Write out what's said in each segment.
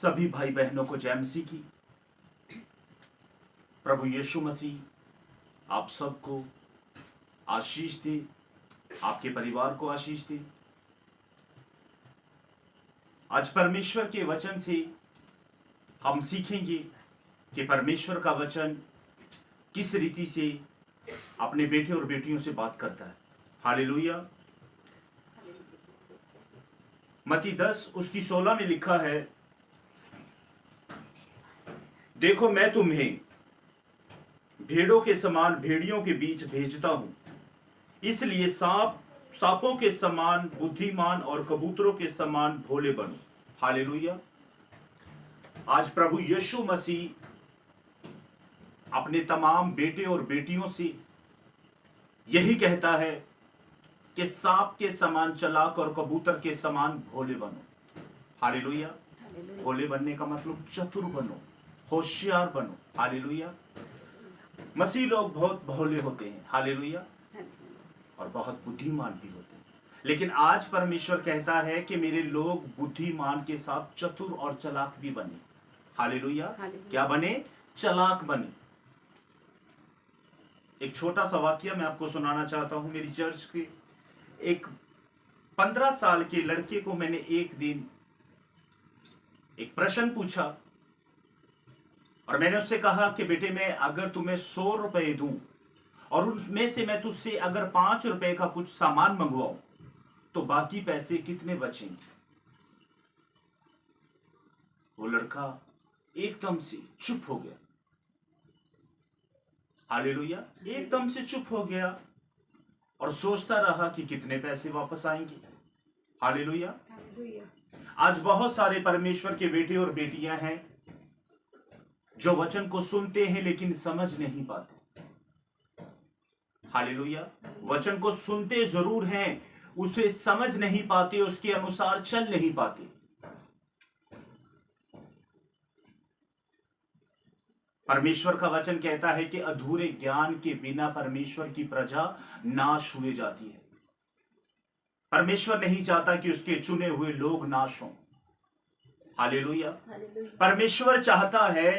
सभी भाई बहनों को जय मसीह की। प्रभु यीशु मसीह आप सबको आशीष दे, आपके परिवार को आशीष दे। आज परमेश्वर के वचन से हम सीखेंगे कि परमेश्वर का वचन किस रीति से अपने बेटे और बेटियों से बात करता है। हालेलुया। मत्ती 10 उसकी 16 में लिखा है, देखो मैं तुम्हें भेड़ों के समान भेड़ियों के बीच भेजता हूं, इसलिए सांपों के समान बुद्धिमान और कबूतरों के समान भोले बनो। हालेलुया। आज प्रभु यीशु मसीह अपने तमाम बेटे और बेटियों से यही कहता है कि सांप के समान चालाक और कबूतर के समान भोले बनो। हालेलुया। भोले बनने का मतलब चतुर बनो, होशियार बनो। हालेलुया। मसीह लोग बहुत भोले होते हैं, हालेलुया, और बहुत बुद्धिमान भी होते हैं। लेकिन आज परमेश्वर कहता है कि मेरे लोग बुद्धिमान के साथ चतुर और चालाक भी बने। हालेलुया। क्या बने? चालाक बने। एक छोटा सा वाक्य मैं आपको सुनाना चाहता हूं। मेरी चर्च के एक 15 साल के लड़के को मैंने एक दिन एक प्रश्न पूछा और मैंने उससे कहा कि बेटे मैं अगर तुम्हें 100 रुपए दूं और उनमें से मैं तुझसे अगर 5 रुपए का कुछ सामान मंगवाऊं तो बाकी पैसे कितने बचेंगे? वो लड़का एकदम से चुप हो गया। हालेलुया। एकदम से चुप हो गया और सोचता रहा कि कितने पैसे वापस आएंगे। हालेलुया। आज बहुत सारे परमेश्वर के बेटे और बेटियां हैं जो वचन को सुनते हैं लेकिन समझ नहीं पाते। हालेलुया। वचन को सुनते जरूर हैं, उसे समझ नहीं पाते, उसके अनुसार चल नहीं पाते। परमेश्वर का वचन कहता है कि अधूरे ज्ञान के बिना परमेश्वर की प्रजा नाश हुए जाती है। परमेश्वर नहीं चाहता कि उसके चुने हुए लोग नाश हों। हालेलुया। परमेश्वर चाहता है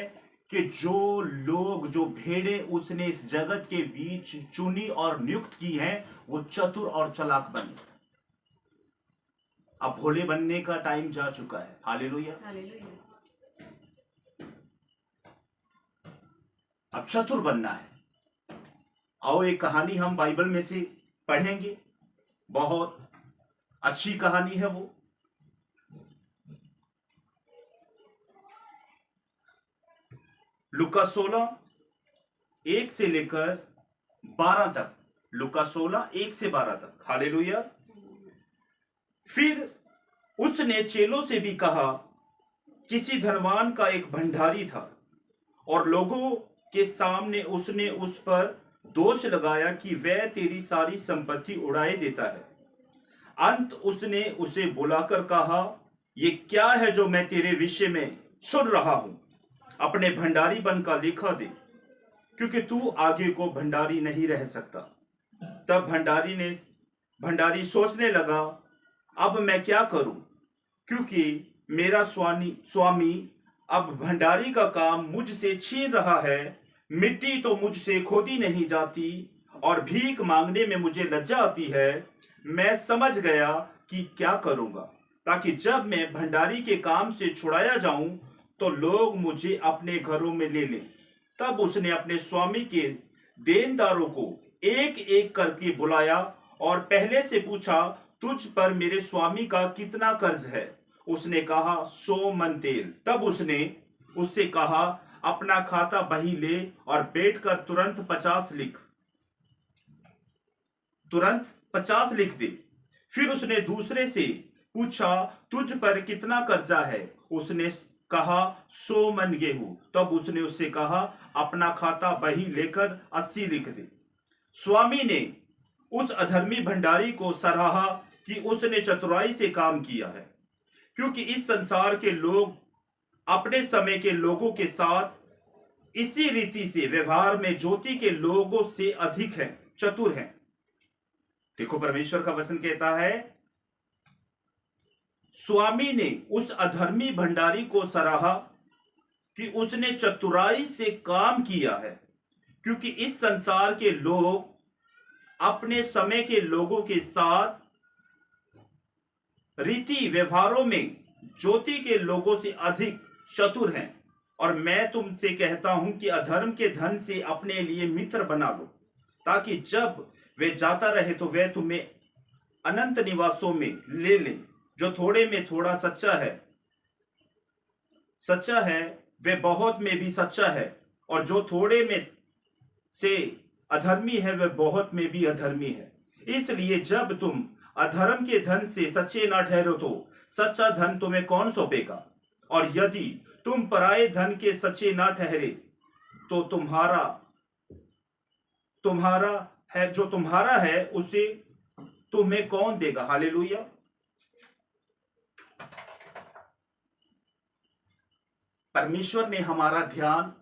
कि जो लोग, जो भेड़ें उसने इस जगत के बीच चुनी और नियुक्त की हैं, वो चतुर और चालाक बने। अब भोले बनने का टाइम जा चुका है। हालेलुया। अब चतुर बनना है। आओ एक कहानी हम बाइबल में से पढ़ेंगे, बहुत अच्छी कहानी है वो। लूका 16 1 से लेकर 12 तक। लूका 16 1 से 12 तक। हालेलुया। फिर उसने चेलों से भी कहा, किसी धनवान का एक भंडारी था और लोगों के सामने उसने उस पर दोष लगाया कि वह तेरी सारी संपत्ति उड़ाए देता है। अंत उसने उसे बुलाकर कहा, ये क्या है जो मैं तेरे विषय में सुन रहा हूं? अपने भंडारीपन का लेखा दे, क्योंकि तू आगे को भंडारी नहीं रह सकता। तब भंडारी सोचने लगा, अब मैं क्या करूं, क्योंकि मेरा स्वामी अब भंडारी का काम मुझसे छीन रहा है। मिट्टी तो मुझसे खोदी नहीं जाती और भीख मांगने में मुझे लज्जा आती है। मैं समझ गया कि क्या करूंगा, ताकि जब मैं भंडारी के काम से छुड़ाया जाऊं तो लोग मुझे अपने घरों में ले लें। तब उसने अपने स्वामी के देनदारों को एक एक करके बुलाया और पहले से पूछा, तुझ पर मेरे स्वामी का कितना कर्ज है? उसने कहा, 100 मन तेल। तब उसने उससे कहा, अपना खाता बही ले और बैठकर तुरंत 50 लिख दे। फिर उसने दूसरे से पूछा, तुझ पर कितना कर्जा है? उसने कहा, 100 मन गेहूं। तब उसने उससे कहा, अपना खाता बही लेकर 80 लिख दे। स्वामी ने उस अधर्मी भंडारी को सराहा कि उसने चतुराई से काम किया है, क्योंकि इस संसार के लोग अपने समय के लोगों के साथ इसी रीति से व्यवहार में ज्योति के लोगों से अधिक हैं, चतुर हैं। देखो परमेश्वर का वचन कहता है स्वामी ने उस अधर्मी भंडारी को सराहा कि उसने चतुराई से काम किया है, क्योंकि इस संसार के लोग अपने समय के लोगों के साथ रीति व्यवहारों में ज्योति के लोगों से अधिक चतुर हैं। और मैं तुमसे कहता हूं कि अधर्म के धन से अपने लिए मित्र बना लो, ताकि जब वे जाता रहे तो वे तुम्हें अनंत निवासों में ले लें। जो थोड़े में थोड़ा सच्चा है वे बहुत में भी सच्चा है, और जो थोड़े में से अधर्मी है वह बहुत में भी अधर्मी है। इसलिए जब तुम अधर्म के धन से सच्चे ना ठहरो तो सच्चा धन तुम्हें कौन सौंपेगा? और यदि तुम पराये धन के सच्चे ना ठहरे तो तुम्हारा है उसे तुम्हें कौन देगा? हालेलुया। परमेश्वर ने हमारा ध्यान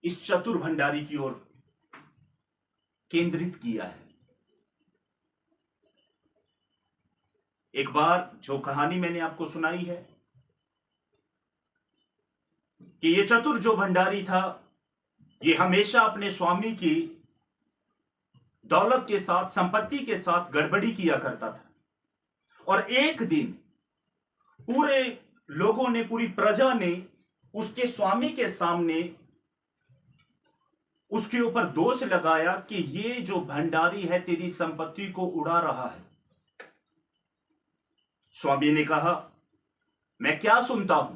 इस चतुर भंडारी की ओर केंद्रित किया है। एक बार जो कहानी मैंने आपको सुनाई है कि ये चतुर जो भंडारी था, ये हमेशा अपने स्वामी की दौलत के साथ, संपत्ति के साथ गड़बड़ी किया करता था। और एक दिन पूरे लोगों ने, पूरी प्रजा ने उसके स्वामी के सामने उसके ऊपर दोष लगाया कि ये जो भंडारी है तेरी संपत्ति को उड़ा रहा है। स्वामी ने कहा, मैं क्या सुनता हूं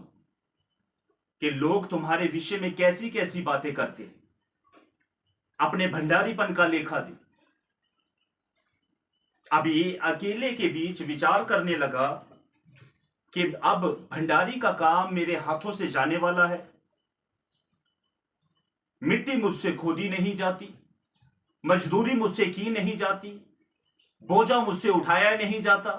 कि लोग तुम्हारे विषय में कैसी कैसी बातें करते हैं, अपने भंडारीपन का लेखा दे। अब ये अकेले के बीच विचार करने लगा कि अब भंडारी का काम मेरे हाथों से जाने वाला है। मिट्टी मुझसे खोदी नहीं जाती, मजदूरी मुझसे की नहीं जाती, बोझा मुझसे उठाया नहीं जाता,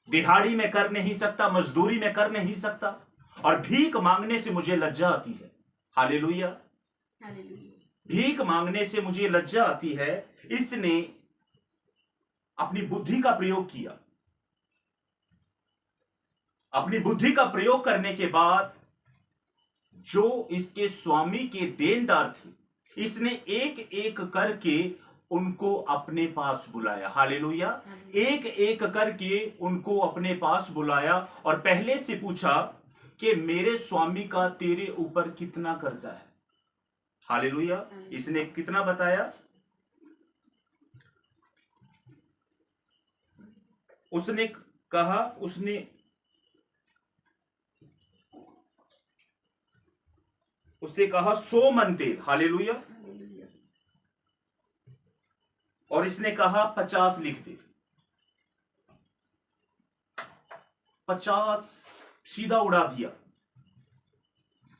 दिहाड़ी में कर नहीं सकता, मजदूरी में कर नहीं सकता, और भीख मांगने से मुझे लज्जा आती है। हालेलुया। भीख मांगने से मुझे लज्जा आती है। इसने अपनी बुद्धि का प्रयोग किया। अपनी बुद्धि का प्रयोग करने के बाद जो इसके स्वामी के देनदार थे, इसने एक एक करके उनको अपने पास बुलाया। हालेलुया। एक एक करके उनको अपने पास बुलाया और पहले से पूछा कि मेरे स्वामी का तेरे ऊपर कितना कर्जा है। हालेलुया। इसने कितना बताया? उसने कहा, उससे कहा 100 मन तेल। हालेलुया। और इसने कहा 50 लिख दे। 50 सीधा उड़ा दिया,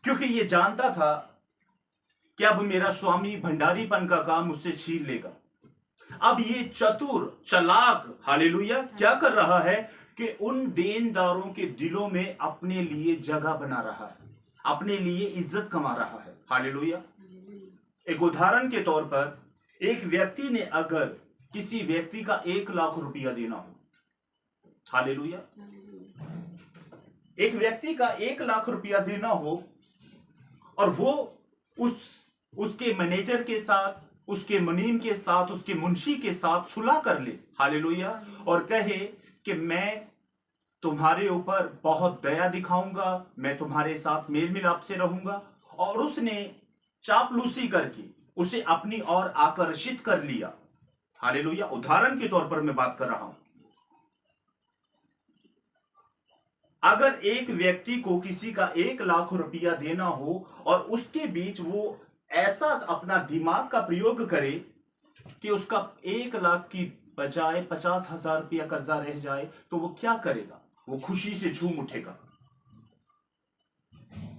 क्योंकि ये जानता था कि अब मेरा स्वामी भंडारीपन का काम मुझसे छीन लेगा। अब ये चतुर चालाक, हालेलुया, क्या कर रहा है कि उन देनदारों के दिलों में अपने लिए जगह बना रहा है, अपने लिए इज्जत कमा रहा है। हालेलुया। एक उदाहरण के तौर पर, एक व्यक्ति ने अगर किसी व्यक्ति का 1 लाख रुपया देना हो, हालेलुया, एक व्यक्ति का 1 लाख रुपया देना हो और वो उसके मैनेजर के साथ, उसके मुनीम के साथ, उसके मुंशी के साथ सुलह कर ले, हालेलुया, और कहे कि मैं तुम्हारे ऊपर बहुत दया दिखाऊंगा, मैं तुम्हारे साथ मेल मिलाप से रहूंगा, और उसने चापलूसी करके उसे अपनी ओर आकर्षित कर लिया। हालेलुया। उदाहरण के तौर पर मैं बात कर रहा हूं। अगर एक व्यक्ति को किसी का 1 लाख रुपया देना हो और उसके बीच वो ऐसा अपना दिमाग का प्रयोग करे कि उसका 1 लाख की बजाय 50,000 रुपया कर्जा रह जाए, तो वो क्या करेगा? वो खुशी से झूम उठेगा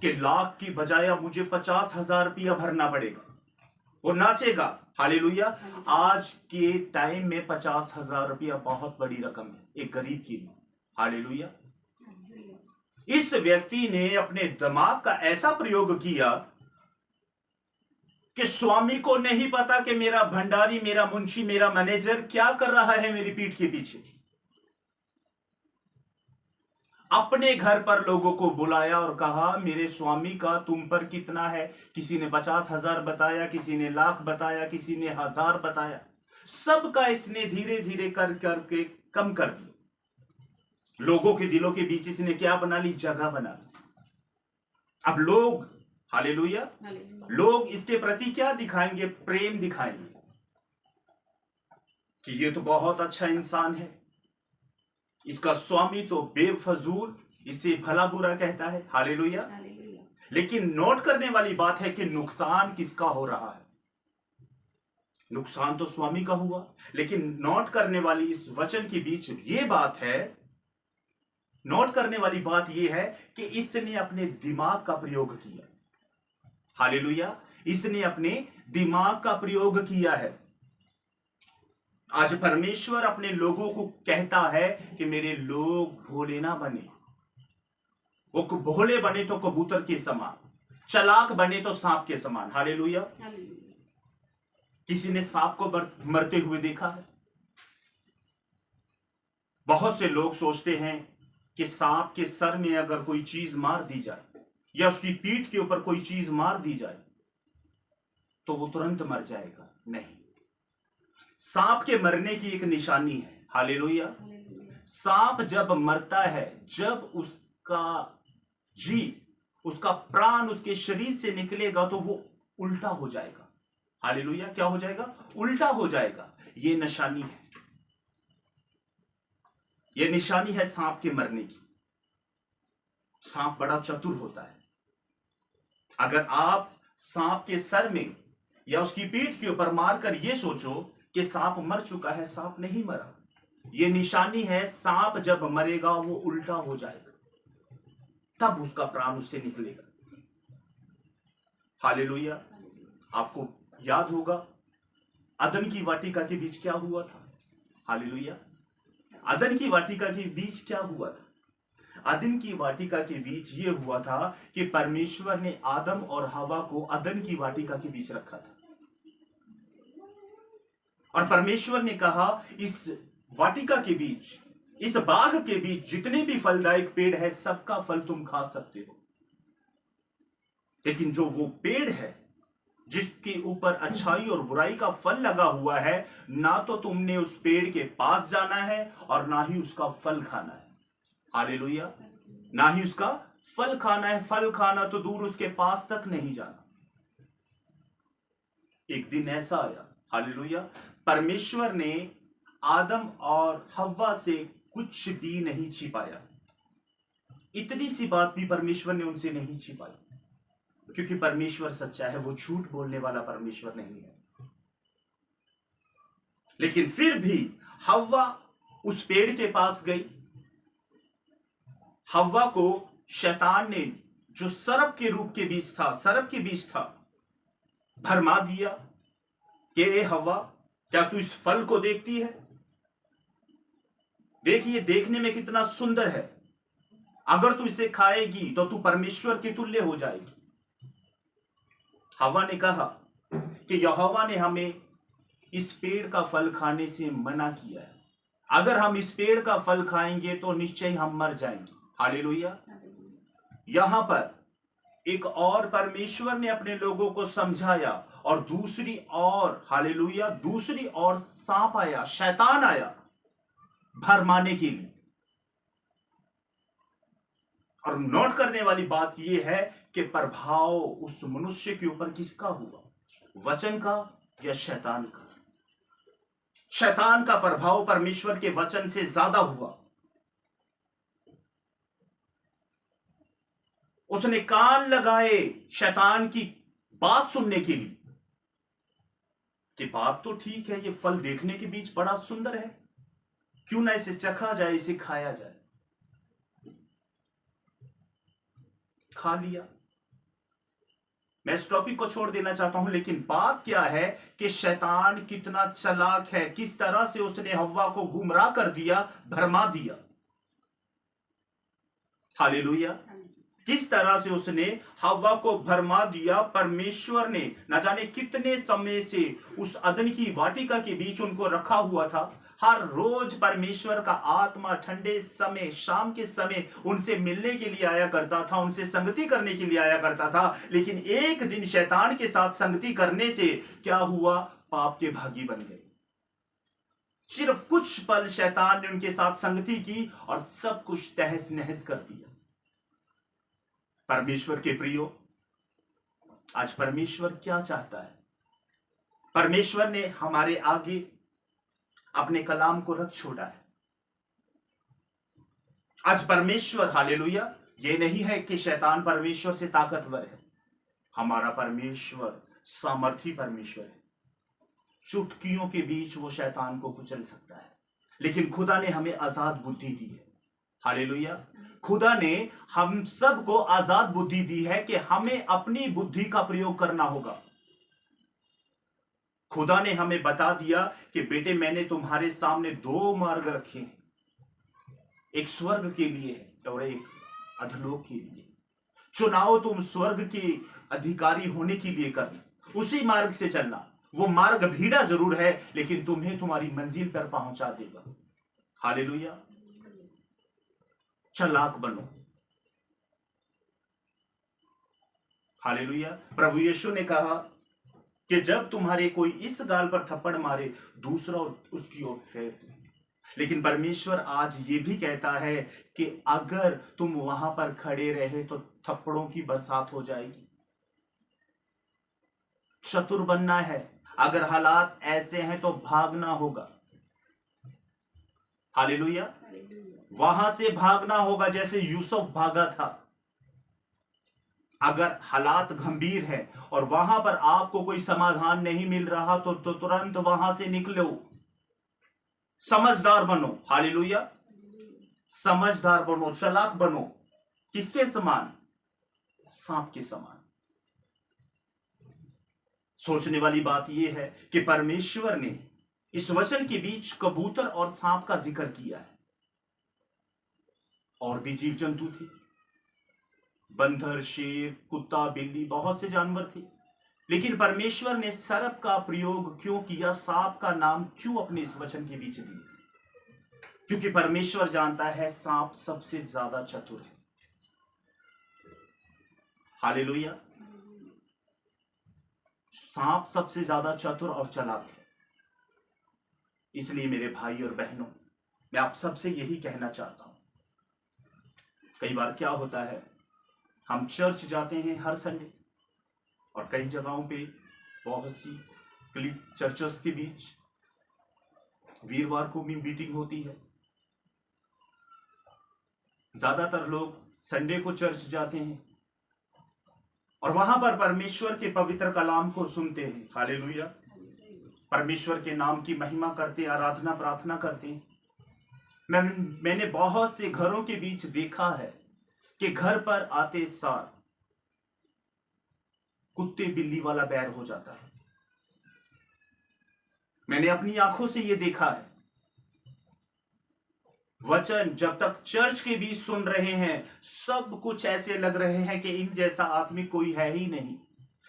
कि लाख की बजाय अब मुझे 50,000 रुपया भरना पड़ेगा। वो नाचेगा। हालेलुया। आज के टाइम में 50,000 रुपया बहुत बड़ी रकम है एक गरीब के लिए। हालेलुया। इस व्यक्ति ने अपने दिमाग का ऐसा प्रयोग किया कि स्वामी को नहीं पता कि मेरा भंडारी, मेरा मुंशी, मेरा मैनेजर क्या कर रहा है मेरी पीठ के पीछे। अपने घर पर लोगों को बुलाया और कहा मेरे स्वामी का तुम पर कितना है। किसी ने 50,000 बताया, किसी ने लाख बताया, किसी ने 1,000 बताया। सबका इसने धीरे धीरे कर करके कम कर दिया। लोगों के दिलों के बीच इसने क्या बना ली? जगह बना ली। अब लोग, हालेलुया, लोग इसके प्रति क्या दिखाएंगे? प्रेम दिखाएंगे कि ये तो बहुत अच्छा इंसान है, इसका स्वामी तो बेफजूल इसे भला बुरा कहता है। हालेलुया। लेकिन नोट करने वाली बात है कि नुकसान किसका हो रहा है? नुकसान तो स्वामी का हुआ, लेकिन नोट करने वाली इस वचन के बीच ये बात है, नोट करने वाली बात यह है कि इसने अपने दिमाग का प्रयोग किया। हालेलुया। इसने अपने दिमाग का प्रयोग किया है। आज परमेश्वर अपने लोगों को कहता है कि मेरे लोग भोले ना बने। वो भोले बने तो कबूतर के समान, चालाक बने तो सांप के समान। हालेलुया। किसी ने सांप को मरते हुए देखा है? बहुत से लोग सोचते हैं कि सांप के सर में अगर कोई चीज मार दी जाए या उसकी पीठ के ऊपर कोई चीज मार दी जाए तो वो तुरंत मर जाएगा। नहीं, सांप के मरने की एक निशानी है। हालेलुया। सांप जब मरता है, जब उसका जी, उसका प्राण उसके शरीर से निकलेगा तो वो उल्टा हो जाएगा। हालेलुया। क्या हो जाएगा? उल्टा हो जाएगा। ये निशानी है, ये निशानी है सांप के मरने की। सांप बड़ा चतुर होता है। अगर आप सांप के सर में या उसकी पीठ के ऊपर मारकर यह सोचो कि सांप मर चुका है, सांप नहीं मरा। यह निशानी है, सांप जब मरेगा वो उल्टा हो जाएगा, तब उसका प्राण उससे निकलेगा। हालेलुया। आपको याद होगा अदन की वाटिका के बीच क्या हुआ था? हालेलुया। अदन की वाटिका के बीच क्या हुआ था? अदन की वाटिका के बीच यह हुआ था कि परमेश्वर ने आदम और हवा को अदन की वाटिका के बीच रखा था और परमेश्वर ने कहा इस वाटिका के बीच, इस बाग के बीच जितने भी फलदायक पेड़ है सबका फल तुम खा सकते हो, लेकिन जो वो पेड़ है जिसके ऊपर अच्छाई और बुराई का फल लगा हुआ है, ना तो तुमने उस पेड़ के पास जाना है और ना ही उसका फल खाना है। हालेलुया। ना ही उसका फल खाना है, फल खाना तो दूर, उसके पास तक नहीं जाना। एक दिन ऐसा आया, हालेलुया, परमेश्वर ने आदम और हव्वा से कुछ भी नहीं छिपाया। इतनी सी बात भी परमेश्वर ने उनसे नहीं छिपाई, क्योंकि परमेश्वर सच्चा है, वो झूठ बोलने वाला परमेश्वर नहीं है। लेकिन फिर भी हव्वा उस पेड़ के पास गई। हव्वा को शैतान ने, जो सर्प के रूप के बीच था, सर्प के बीच था, भरमा दिया कि ए हव्वा, क्या तू इस फल को देखती है? देखिए, देखने में कितना सुंदर है, अगर तू इसे खाएगी तो तू परमेश्वर के तुल्य हो जाएगी। हव्वा ने कहा कि यहोवा ने हमें इस पेड़ का फल खाने से मना किया है, अगर हम इस पेड़ का फल खाएंगे तो निश्चय हम मर जाएंगे। हालेलुया। यहां पर एक और परमेश्वर ने अपने लोगों को समझाया और दूसरी ओर, हालेलुया, दूसरी ओर सांप आया, शैतान आया भरमाने के लिए। और नोट करने वाली बात यह है कि प्रभाव उस मनुष्य के ऊपर किसका हुआ? वचन का या शैतान का? शैतान का प्रभाव परमेश्वर के वचन से ज्यादा हुआ। उसने कान लगाए शैतान की बात सुनने के लिए कि बात तो ठीक है, ये फल देखने के बीच बड़ा सुंदर है, क्यों ना इसे चखा जाए, इसे खाया जाए। खा लिया। मैं इस टॉपिक को छोड़ देना चाहता हूं, लेकिन बात क्या है कि शैतान कितना चालाक है, किस तरह से उसने हव्वा को गुमराह कर दिया, भरमा दिया। हालेलुया। किस तरह से उसने हव्वा को भरमा दिया। परमेश्वर ने न जाने कितने समय से उस अदन की वाटिका के बीच उनको रखा हुआ था। हर रोज परमेश्वर का आत्मा ठंडे समय, शाम के समय उनसे मिलने के लिए आया करता था, उनसे संगति करने के लिए आया करता था। लेकिन एक दिन शैतान के साथ संगति करने से क्या हुआ? पाप के भागी बन गए। सिर्फ कुछ पल शैतान ने उनके साथ संगति की और सब कुछ तहस नहस कर दिया। परमेश्वर के प्रियो, आज परमेश्वर क्या चाहता है? परमेश्वर ने हमारे आगे अपने कलाम को रख छोड़ा है। आज परमेश्वर, हालेलुया, ये नहीं है कि शैतान परमेश्वर से ताकतवर है। हमारा परमेश्वर सामर्थी परमेश्वर है। चुटकियों के बीच वो शैतान को कुचल सकता है। लेकिन खुदा ने हमें आजाद बुद्धि दी है। हालेलुया। खुदा ने हम सबको आजाद बुद्धि दी है कि हमें अपनी बुद्धि का प्रयोग करना होगा। खुदा ने हमें बता दिया कि बेटे, मैंने तुम्हारे सामने दो मार्ग रखे हैं, एक स्वर्ग के लिए और एक अधोलोक के लिए। चुनाव तुम स्वर्ग के अधिकारी होने के लिए करना, उसी मार्ग से चलना। वो मार्ग भीड़ा जरूर है, लेकिन तुम्हें तुम्हारी मंजिल पर पहुंचा देगा। हालेलुया। चालाक बनो। हालेलुया। प्रभु यीशु ने कहा कि जब तुम्हारे कोई इस गाल पर थप्पड़ मारे, दूसरा उसकी ओर फेर दो। लेकिन परमेश्वर आज ये भी कहता है कि अगर तुम वहां पर खड़े रहे तो थप्पड़ों की बरसात हो जाएगी। चतुर बनना है। अगर हालात ऐसे हैं तो भागना होगा। हालेलुया। वहां से भागना होगा जैसे यूसुफ भागा था। अगर हालात गंभीर है और वहां पर आपको कोई समाधान नहीं मिल रहा तो तुरंत वहां से निकलो। समझदार बनो। हालेलुया। समझदार बनो, चालाक बनो। किसके समान? सांप के समान। सोचने वाली बात यह है कि परमेश्वर ने इस वचन के बीच कबूतर और सांप का जिक्र किया है। और भी जीव जंतु थे, बंदर, शेर, कुत्ता, बिल्ली, बहुत से जानवर थे। लेकिन परमेश्वर ने सर्प का प्रयोग क्यों किया, सांप का नाम क्यों अपने इस वचन के बीच दिया? क्योंकि परमेश्वर जानता है सांप सबसे ज्यादा चतुर है। हालेलुया। सांप सबसे ज्यादा चतुर और चालाक है। इसलिए मेरे भाई और बहनों, मैं आप सबसे यही कहना चाहता हूं। कई बार क्या होता है, हम चर्च जाते हैं हर संडे, और कई जगहों पे बहुत सी चर्चों के बीच वीरवार को भी मीटिंग होती है। ज्यादातर लोग संडे को चर्च जाते हैं और वहां पर परमेश्वर के पवित्र कलाम को सुनते हैं। हालेलुया। परमेश्वर के नाम की महिमा करते, आराधना प्रार्थना करते हैं। मैंने बहुत से घरों के बीच देखा है कि घर पर आते सार कुत्ते बिल्ली वाला बैर हो जाता है। मैंने अपनी आंखों से यह देखा है। वचन जब तक चर्च के बीच सुन रहे हैं, सब कुछ ऐसे लग रहे हैं कि इन जैसा आदमी कोई है ही नहीं।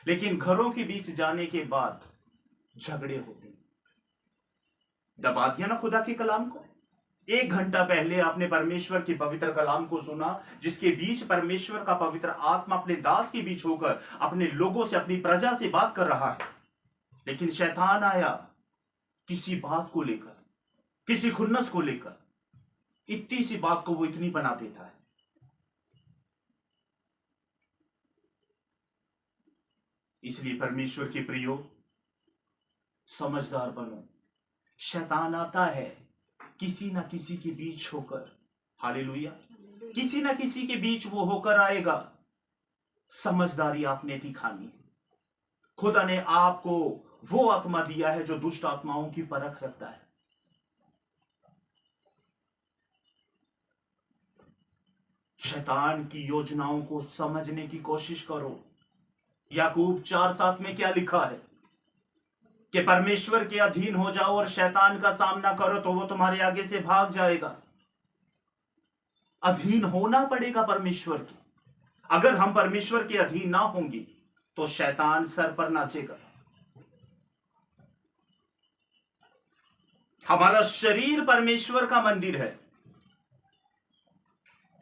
लेकिन घरों के बीच जाने के बाद झगड़े होते हैं। दबा दिया ना खुदा के कलाम को। 1 घंटा पहले आपने परमेश्वर के पवित्र कलाम को सुना, जिसके बीच परमेश्वर का पवित्र आत्मा अपने दास के बीच होकर अपने लोगों से, अपनी प्रजा से बात कर रहा है। लेकिन शैतान आया किसी बात को लेकर, किसी खुन्नस को लेकर, इतनी सी बात को वो इतनी बना देता है। इसलिए परमेश्वर के प्रियो, समझदार बनो। शैतान आता है किसी ना किसी के बीच होकर। हालेलुया। किसी ना किसी के बीच वो होकर आएगा। समझदारी आपने दिखानी है। खुदा ने आपको वो आत्मा दिया है जो दुष्ट आत्माओं की परख रखता है। शैतान की योजनाओं को समझने की कोशिश करो। याकूब 4:7 में क्या लिखा है कि परमेश्वर के अधीन हो जाओ और शैतान का सामना करो तो वो तुम्हारे आगे से भाग जाएगा। अधीन होना पड़ेगा परमेश्वर के। अगर हम परमेश्वर के अधीन ना होंगे तो शैतान सर पर नाचेगा। हमारा शरीर परमेश्वर का मंदिर है।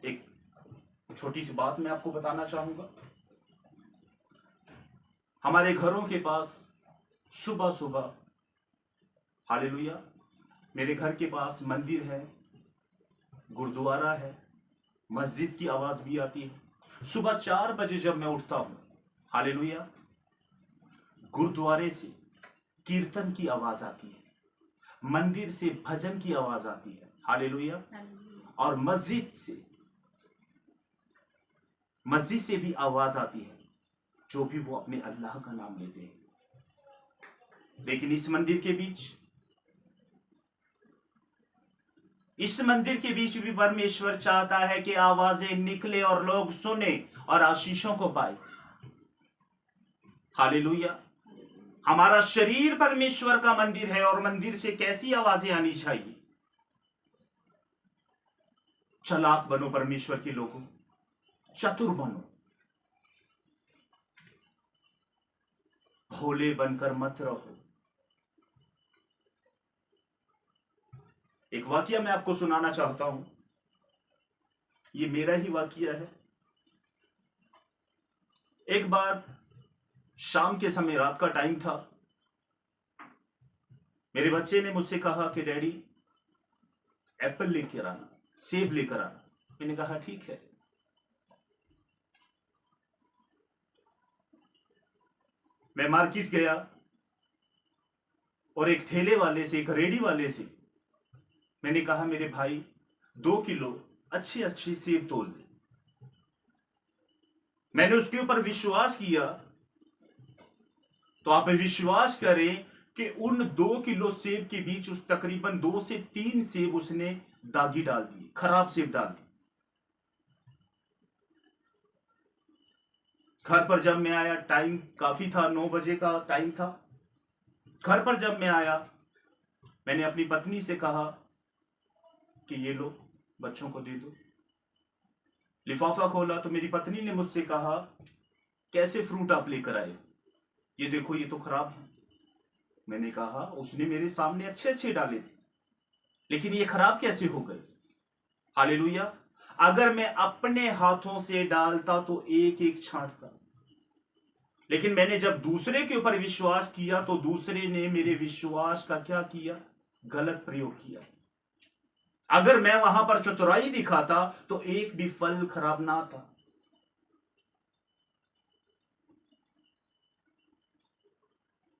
एक छोटी सी बात मैं आपको बताना चाहूंगा। हमारे घरों के पास सुबह सुबह, हालेलुया, मेरे घर के पास मंदिर है, गुरुद्वारा है, मस्जिद की आवाज भी आती है। सुबह 4 बजे जब मैं उठता हूं, हालेलुया, गुरुद्वारे से कीर्तन की आवाज आती है, मंदिर से भजन की आवाज आती है, हालेलुया, और मस्जिद से भी आवाज आती है, जो भी वो अपने अल्लाह का नाम लेते हैं। लेकिन इस मंदिर के बीच भी परमेश्वर चाहता है कि आवाजें निकले और लोग सुने और आशीषों को पाए। हालेलुया। हमारा शरीर परमेश्वर का मंदिर है और मंदिर से कैसी आवाजें आनी चाहिए? चालाक बनो परमेश्वर के लोगों, चतुर बनो, भोले बनकर मत रहो। एक वाकया मैं आपको सुनाना चाहता हूं। ये मेरा ही वाकया है। एक बार शाम के समय, रात का टाइम था, मेरे बच्चे ने मुझसे कहा कि डैडी एप्पल लेकर आना, सेब लेकर आना। मैंने कहा ठीक है। मैं मार्केट गया और एक ठेले वाले से, एक रेडी वाले से मैंने कहा मेरे भाई 2 किलो अच्छी अच्छी सेब तोल दे। मैंने उसके ऊपर विश्वास किया। तो आप विश्वास करें कि उन 2 किलो सेब के बीच उस तकरीबन 2 से 3 सेब उसने दागी डाल दी, खराब सेब डाल दी। घर पर जब मैं आया, टाइम काफी था, 9 बजे का टाइम था। घर पर जब मैं आया, मैंने अपनी पत्नी से कहा कि ये लो, बच्चों को दे दो। लिफाफा खोला तो मेरी पत्नी ने मुझसे कहा कैसे फ्रूट आप लेकर आए? ये देखो, ये तो खराब है। मैंने कहा उसने मेरे सामने अच्छे अच्छे डाले थे, लेकिन ये खराब कैसे हो गए? हालेलुया। अगर मैं अपने हाथों से डालता तो एक एक छांटता, लेकिन मैंने जब दूसरे के ऊपर विश्वास किया तो दूसरे ने मेरे विश्वास का क्या किया? गलत प्रयोग किया। अगर मैं वहां पर चतुराई दिखाता तो एक भी फल खराब ना था।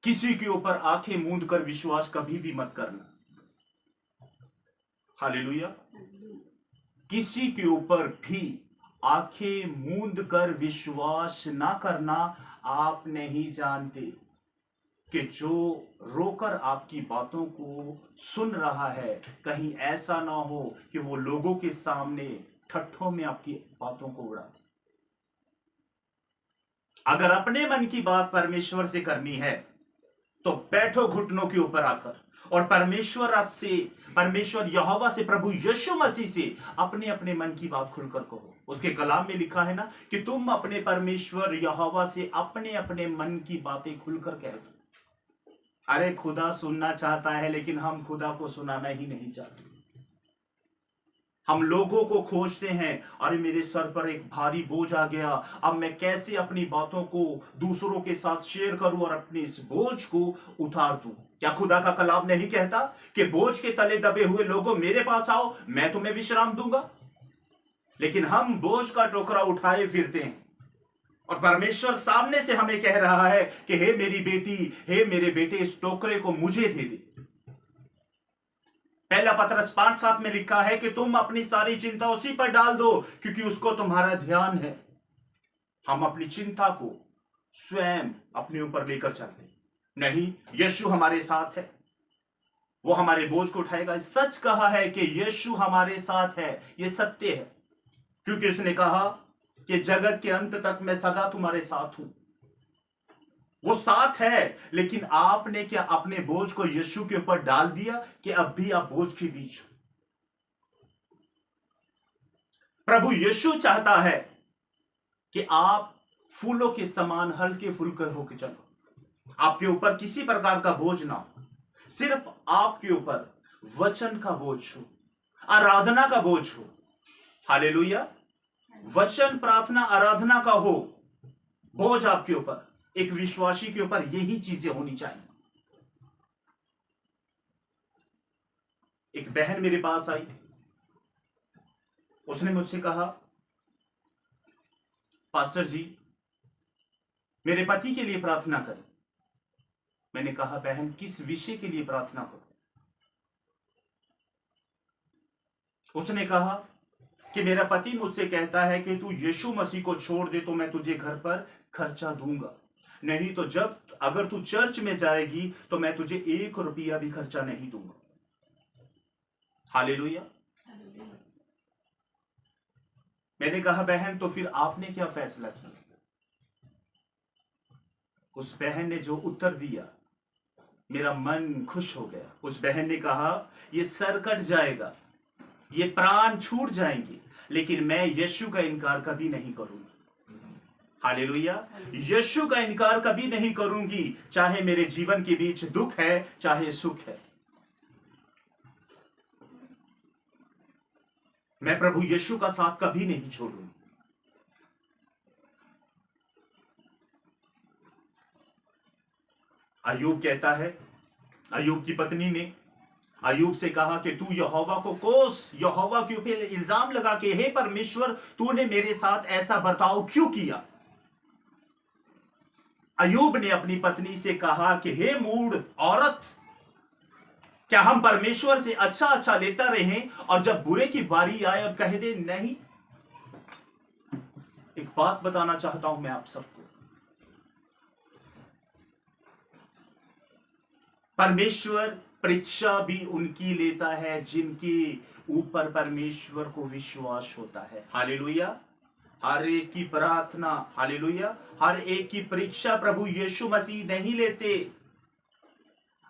किसी के ऊपर आंखें मूंद कर विश्वास कभी भी मत करना। हालेलुया। किसी के ऊपर भी आंखें मूंद कर विश्वास ना करना। आप नहीं जानते कि जो रोकर आपकी बातों को सुन रहा है, कहीं ऐसा ना हो कि वो लोगों के सामने ठट्ठों में आपकी बातों को उड़ा दे। अगर अपने मन की बात परमेश्वर से करनी है तो बैठो घुटनों के ऊपर आकर और परमेश्वर यहोवा से, प्रभु यीशु मसीह से अपने अपने मन की बात खुलकर कहो। उसके कलाम में लिखा है ना कि तुम अपने परमेश्वर यहोवा से अपने अपने मन की बातें खुलकर कह दो। अरे खुदा सुनना चाहता है, लेकिन हम खुदा को सुनाना ही नहीं चाहते। हम लोगों को खोजते हैं, अरे मेरे सर पर एक भारी बोझ आ गया, अब मैं कैसे अपनी बातों को दूसरों के साथ शेयर करूं और अपने इस बोझ को उतार दूं। क्या खुदा का कलाम नहीं कहता कि बोझ के तले दबे हुए लोगों मेरे पास आओ, मैं तुम्हें विश्राम दूंगा? लेकिन हम बोझ का टोकरा उठाए फिरते हैं और परमेश्वर सामने से हमें कह रहा है कि हे मेरी बेटी, हे मेरे बेटे, इस टोकरे को मुझे दे दे। पहला पतरस 5:7 में लिखा है कि तुम अपनी सारी चिंता उसी पर डाल दो, क्योंकि उसको तुम्हारा ध्यान है। हम अपनी चिंता को स्वयं अपने ऊपर लेकर चलते नहीं, यीशु हमारे साथ है, वो हमारे बोझ को उठाएगा। सच कहा है कि यीशु हमारे साथ है, ये सत्य है, क्योंकि उसने कहा कि जगत के अंत तक मैं सदा तुम्हारे साथ हूं। वो साथ है, लेकिन आपने क्या अपने बोझ को यीशु के ऊपर डाल दिया कि अब भी आप बोझ के बीच? प्रभु यीशु चाहता है कि आप फूलों के समान हल्के फुलकर होकर चलो। आपके ऊपर किसी प्रकार का बोझ ना हो, सिर्फ आपके ऊपर वचन का बोझ हो, आराधना का बोझ हो। हालेलुया। वचन, प्रार्थना, आराधना का हो बोझ आपके ऊपर, एक विश्वासी के ऊपर यही चीजें होनी चाहिए। एक बहन मेरे पास आई, उसने मुझसे कहा, पास्टर जी मेरे पति के लिए प्रार्थना करें। मैंने कहा, बहन किस विषय के लिए प्रार्थना करो? उसने कहा कि मेरा पति मुझसे कहता है कि तू यीशु मसीह को छोड़ दे तो मैं तुझे घर पर खर्चा दूंगा, नहीं तो अगर तू चर्च में जाएगी तो मैं तुझे 1 रुपया भी खर्चा नहीं दूंगा। हालेलुया। मैंने कहा, बहन तो फिर आपने क्या फैसला किया? उस बहन ने जो उत्तर दिया, मेरा मन खुश हो गया। उस बहन ने कहा, ये सर कट जाएगा, ये प्राण छूट जाएंगे, लेकिन मैं यीशु का इनकार कभी नहीं करूंगी। हालेलुया। यीशु का इनकार कभी नहीं करूंगी, चाहे मेरे जीवन के बीच दुख है चाहे सुख है। मैं प्रभु यीशु का साथ कभी नहीं छोड़ूंगी। अय्यूब कहता है, अय्यूब की पत्नी ने अय्यूब से कहा कि तू यहोवा को कोस, यहोवा के ऊपर इल्जाम लगा के, हे परमेश्वर तूने मेरे साथ ऐसा बर्ताव क्यों किया? अय्यूब ने अपनी पत्नी से कहा कि हे मूढ़ औरत, क्या हम परमेश्वर से अच्छा अच्छा लेता रहें और जब बुरे की बारी आए अब कह दे नहीं? एक बात बताना चाहता हूं मैं आप सबको, परमेश्वर परीक्षा भी उनकी लेता है जिनके ऊपर परमेश्वर को विश्वास होता है। हालेलुया। हर एक की प्रार्थना, हालेलुया, हर एक की परीक्षा प्रभु यीशु मसीह नहीं लेते।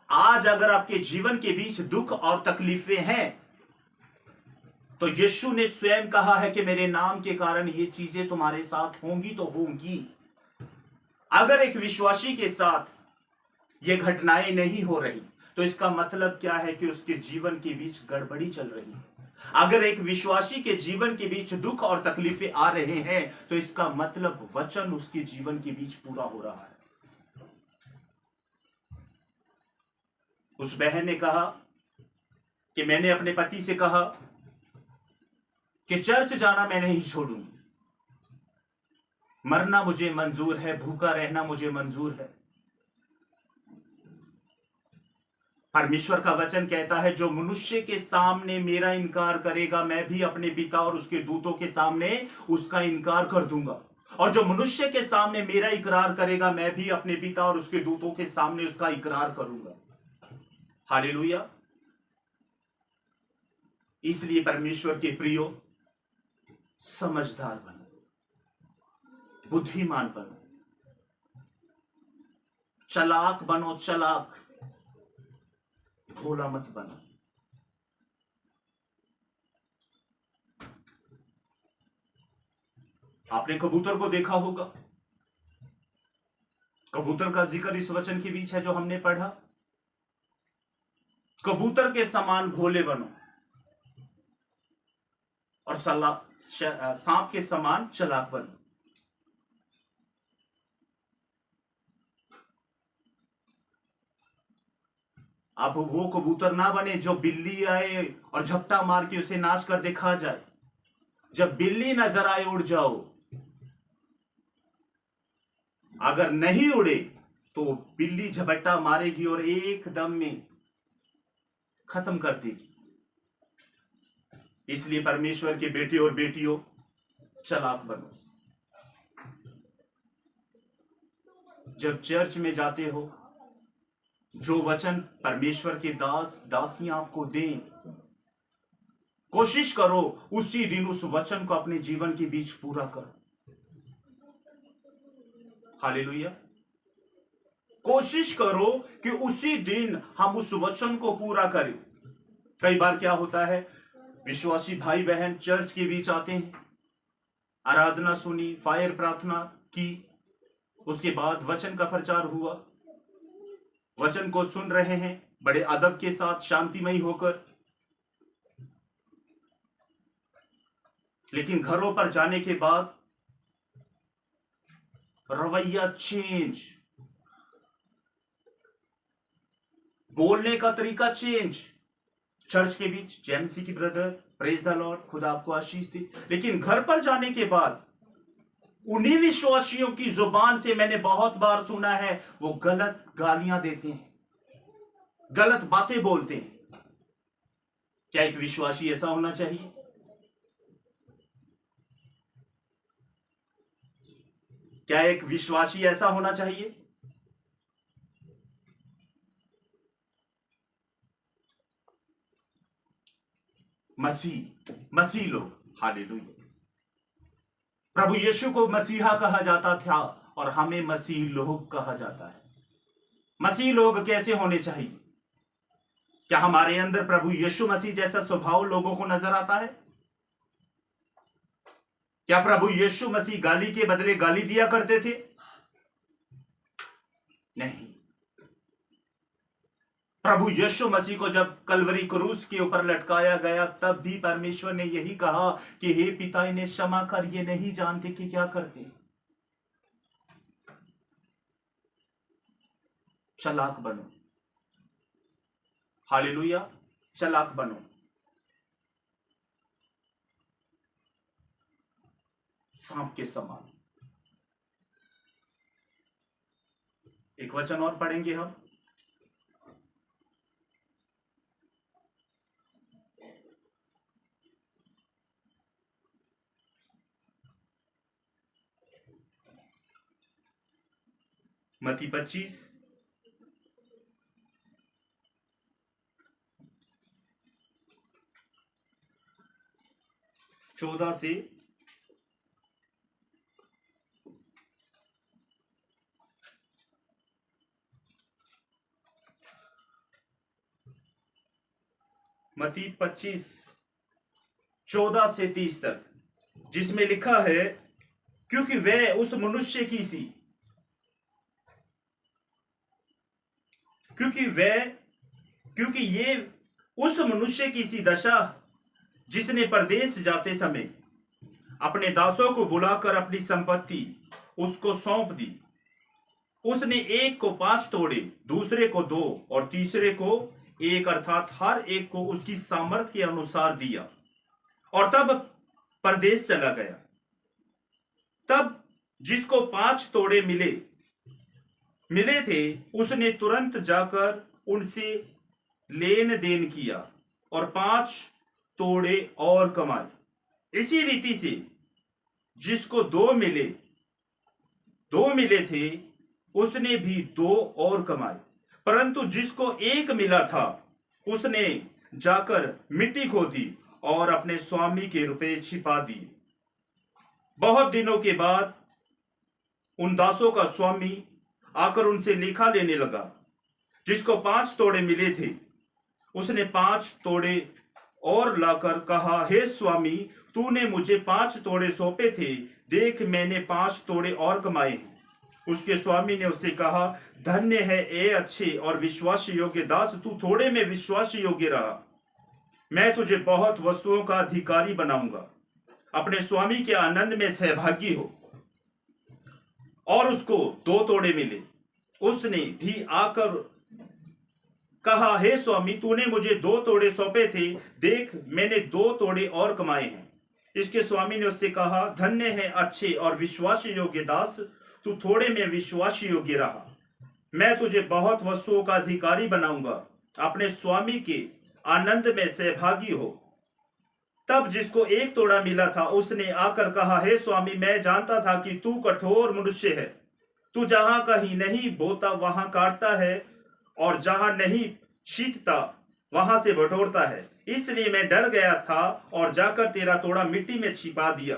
आज अगर आपके जीवन के बीच दुख और तकलीफें हैं तो यीशु ने स्वयं कहा है कि मेरे नाम के कारण ये चीजें तुम्हारे साथ होंगी तो होंगी। अगर एक विश्वासी के साथ ये घटनाएं नहीं हो रही तो इसका मतलब क्या है कि उसके जीवन के बीच गड़बड़ी चल रही है। अगर एक विश्वासी के जीवन के बीच दुख और तकलीफें आ रहे हैं तो इसका मतलब वचन उसके जीवन के बीच पूरा हो रहा है। उस बहन ने कहा कि मैंने अपने पति से कहा कि चर्च जाना मैं नहीं छोड़ूंगी, मरना मुझे मंजूर है, भूखा रहना मुझे मंजूर है। परमेश्वर का वचन कहता है, जो मनुष्य के सामने मेरा इनकार करेगा मैं भी अपने पिता और उसके दूतों के सामने उसका इनकार कर दूंगा, और जो मनुष्य के सामने मेरा इकरार करेगा मैं भी अपने पिता और उसके दूतों के सामने उसका इकरार करूंगा। हालेलुया। इसलिए परमेश्वर के प्रियो, समझदार बनो, बुद्धिमान बनो, चालाक बनो, चालाक, भोला मत बनो। आपने कबूतर को देखा होगा, कबूतर का जिक्र इस वचन के बीच है जो हमने पढ़ा। कबूतर के समान भोले बनो और सांप के समान चालाक बनो। अब वो कबूतर ना बने जो बिल्ली आए और झपटा मार के उसे नाश कर दे, खा जाए। जब बिल्ली नजर आए उड़ जाओ, अगर नहीं उड़े तो बिल्ली झपट्टा मारेगी और एक दम में खत्म कर देगी। इसलिए परमेश्वर के बेटे और बेटियों, चालाक बनो। जब चर्च में जाते हो, जो वचन परमेश्वर के दास दासियां आपको दें, कोशिश करो उसी दिन उस वचन को अपने जीवन के बीच पूरा करो। हालेलुया। कोशिश करो कि उसी दिन हम उस वचन को पूरा करें। कई बार क्या होता है, विश्वासी भाई बहन चर्च के बीच आते हैं, आराधना सुनी, फायर प्रार्थना की, उसके बाद वचन का प्रचार हुआ, वचन को सुन रहे हैं बड़े अदब के साथ, शांतिमयी होकर, लेकिन घरों पर जाने के बाद रवैया चेंज, बोलने का तरीका चेंज। चर्च के बीच जय मसीह की ब्रदर, प्रेज द लॉर्ड, खुदा आपको आशीष दे। लेकिन घर पर जाने के बाद उन्हीं विश्वासियों की जुबान से मैंने बहुत बार सुना है, वो गलत गालियां देते हैं, गलत बातें बोलते हैं। क्या एक विश्वासी ऐसा होना चाहिए? क्या एक विश्वासी ऐसा होना चाहिए? मसीह लोग, हालेलुया। प्रभु यीशु को मसीहा कहा जाता था और हमें मसीह लोग कहा जाता है। मसीह लोग कैसे होने चाहिए? क्या हमारे अंदर प्रभु यीशु मसीह जैसा स्वभाव लोगों को नजर आता है? क्या प्रभु यीशु मसीह गाली के बदले गाली दिया करते थे? नहीं। प्रभु यीशु मसीह को जब कलवरी क्रूस के ऊपर लटकाया गया, तब भी परमेश्वर ने यही कहा कि हे पिता, इन्हें क्षमा कर, ये नहीं जानते कि क्या करते। चालाक बनो, हालेलुया, चालाक बनो। सांप के समान। एक वचन और पढ़ेंगे हम, मत्ती 25 14 से 30 तक, जिसमें लिखा है, क्योंकि वह उस मनुष्य की सी क्योंकि ये उस मनुष्य की सी दशा जिसने परदेश जाते समय अपने दासों को बुलाकर अपनी संपत्ति उसको सौंप दी। उसने एक को 5 तोड़े, दूसरे को 2 और तीसरे को 1, अर्थात हर एक को उसकी सामर्थ्य के अनुसार दिया, और तब परदेश चला गया। तब जिसको 5 तोड़े मिले थे, उसने तुरंत जाकर उनसे लेन देन किया और 5 तोड़े और कमाए। इसी रीति से जिसको 2 मिले थे, उसने भी 2 और कमाए। परंतु जिसको 1 मिला था, उसने जाकर मिट्टी खोदी और अपने स्वामी के रुपए छिपा दिए। बहुत दिनों के बाद उन दासों का स्वामी आकर उनसे लेखा लेने लगा। जिसको 5 तोड़े मिले थे, उसने 5 तोड़े और लाकर कहा, हे स्वामी, तूने मुझे 5 तोड़े सौंपे थे, देख मैंने 5 तोड़े और कमाए हैं। उसके स्वामी ने उससे कहा, धन्य है ए अच्छे और विश्वास योग्य दास, तू थोड़े में विश्वास योग्य रहा, मैं तुझे बहुत वस्तुओं का अधिकारी बनाऊंगा। अपने स्वामी के आनंद में सहभागी हो। और उसको 2 तोड़े मिले। उसने भी आकर कहा, हे स्वामी, तूने मुझे 2 तोड़े सौंपे थे, देख मैंने 2 तोड़े और कमाए हैं। इसके स्वामी ने उससे कहा, धन्य है अच्छे और विश्वास योग्य दास, तू थोड़े में विश्वास योग्य रहा, मैं तुझे बहुत वस्तुओं का अधिकारी बनाऊंगा। अपने स्वामी के आनंद में सहभागी हो। तब जिसको 1 तोड़ा मिला था, उसने आकर कहा, हे स्वामी, मैं जानता था कि तू कठोर मनुष्य है, तू जहां कहीं नहीं बोता वहां काटता है, और जहां नहीं छींटता वहां से बटोरता है। इसलिए मैं डर गया था और जाकर तेरा तोड़ा मिट्टी में छिपा दिया।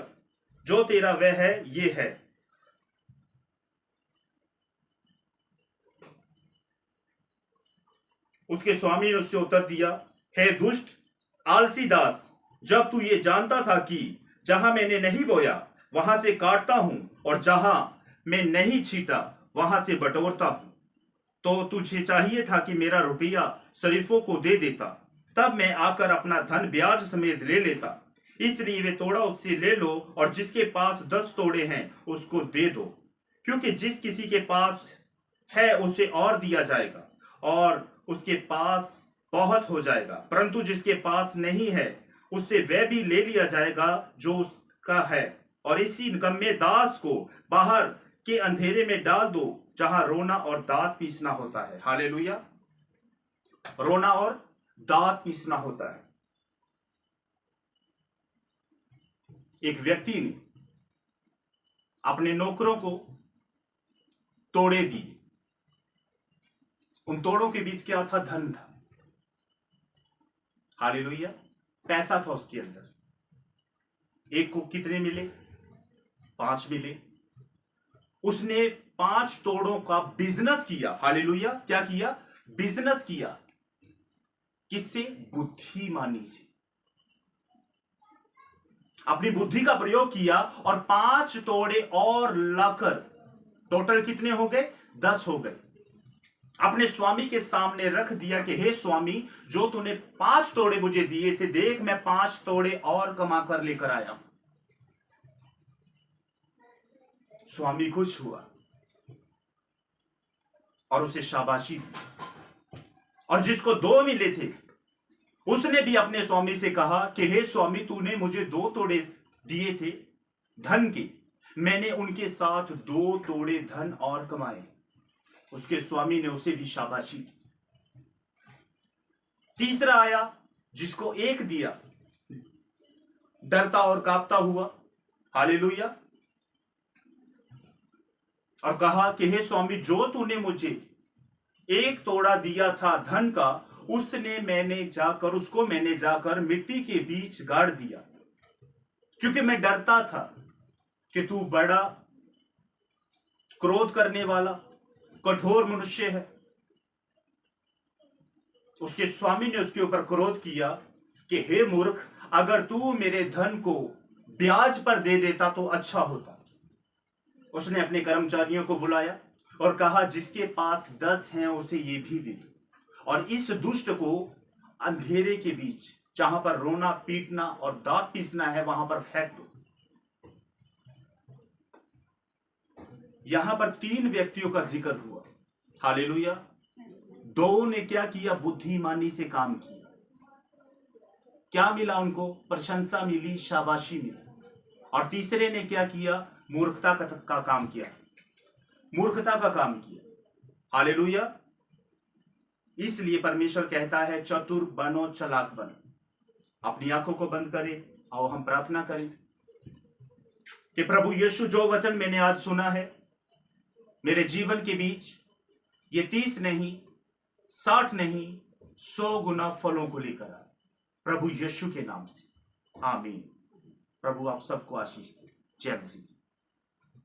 जो तेरा वह है, ये है। उसके स्वामी ने उससे उत्तर दिया, हे दुष्ट आलसी दास, जब तू ये जानता था कि जहां मैंने नहीं बोया वहां से काटता हूं और जहां मैं नहीं छींटा वहां से बटोरता हूं, तो तुझे चाहिए था कि मेरा रुपया शरीफों को दे देता, तब मैं आकर अपना धन ब्याज समेत ले लेता। इसलिए वे तोड़ा उससे ले लो, और जिसके पास 10 तोड़े हैं उसको दे दो, क्योंकि जिस किसी के पास है उसे और दिया जाएगा, और उसके पास बहुत हो जाएगा, परंतु जिसके पास नहीं है उससे वह भी ले लिया जाएगा जो उसका है। और इसी निकम्मे दास को बाहर के अंधेरे में डाल दो, जहां रोना और दांत पीसना होता है। हालेलुया। रोना और दांत पीसना होता है। एक व्यक्ति ने अपने नौकरों को तोड़े दिए। उन तोड़ों के बीच क्या था? धन था। हालेलुया। पैसा था उसके अंदर। एक को कितने मिले? 5 मिले। उसने 5 तोड़ों का बिजनेस किया। हालेलुया। क्या किया? बिजनेस किया। किससे? बुद्धिमानी से। अपनी बुद्धि का प्रयोग किया और 5 तोड़े और लाकर टोटल कितने हो गए? 10 हो गए। अपने स्वामी के सामने रख दिया कि हे स्वामी, जो तूने 5 तोड़े मुझे दिए थे, देख मैं 5 तोड़े और कमा कर लेकर आया। स्वामी खुश हुआ और उसे शाबाशी दी। और जिसको 2 मिले थे उसने भी अपने स्वामी से कहा कि हे स्वामी, तूने मुझे 2 तोड़े दिए थे धन के, मैंने उनके साथ 2 तोड़े धन और कमाए। उसके स्वामी ने उसे भी शाबाशी दी। तीसरा आया, जिसको 1 दिया, डरता और कांपता हुआ। हालेलुया। और कहा कि हे स्वामी, जो तूने मुझे 1 तोड़ा दिया था धन का, उसको मैंने जाकर मिट्टी के बीच गाड़ दिया, क्योंकि मैं डरता था कि तू बड़ा क्रोध करने वाला कठोर मनुष्य है। उसके स्वामी ने उसके ऊपर क्रोध किया कि हे मूर्ख, अगर तू मेरे धन को ब्याज पर दे देता तो अच्छा होता। उसने अपने कर्मचारियों को बुलाया और कहा, जिसके पास 10 हैं उसे ये भी दे दो, और इस दुष्ट को अंधेरे के बीच, जहां पर रोना पीटना और दांत पीसना है, वहां पर फेंक दो। यहां पर 3 व्यक्तियों का जिक्र हुआ। हालेलुया। 2 ने क्या किया? बुद्धिमानी से काम किया। क्या मिला उनको? प्रशंसा मिली, शाबाशी मिली। और तीसरे ने क्या किया? मूर्खता का काम किया। मूर्खता का काम किया। हालेलुया। इसलिए परमेश्वर कहता है, चतुर बनो, चालाक बनो। अपनी आंखों को बंद करें, आओ हम प्रार्थना करें कि प्रभु यीशु, जो वचन मैंने आज सुना है, मेरे जीवन के बीच ये 30 नहीं, 60 नहीं, 100 गुना फलों को लेकर आए, प्रभु यीशु के नाम से। आमीन। प्रभु आप सबको आशीष दे। जय मसीह।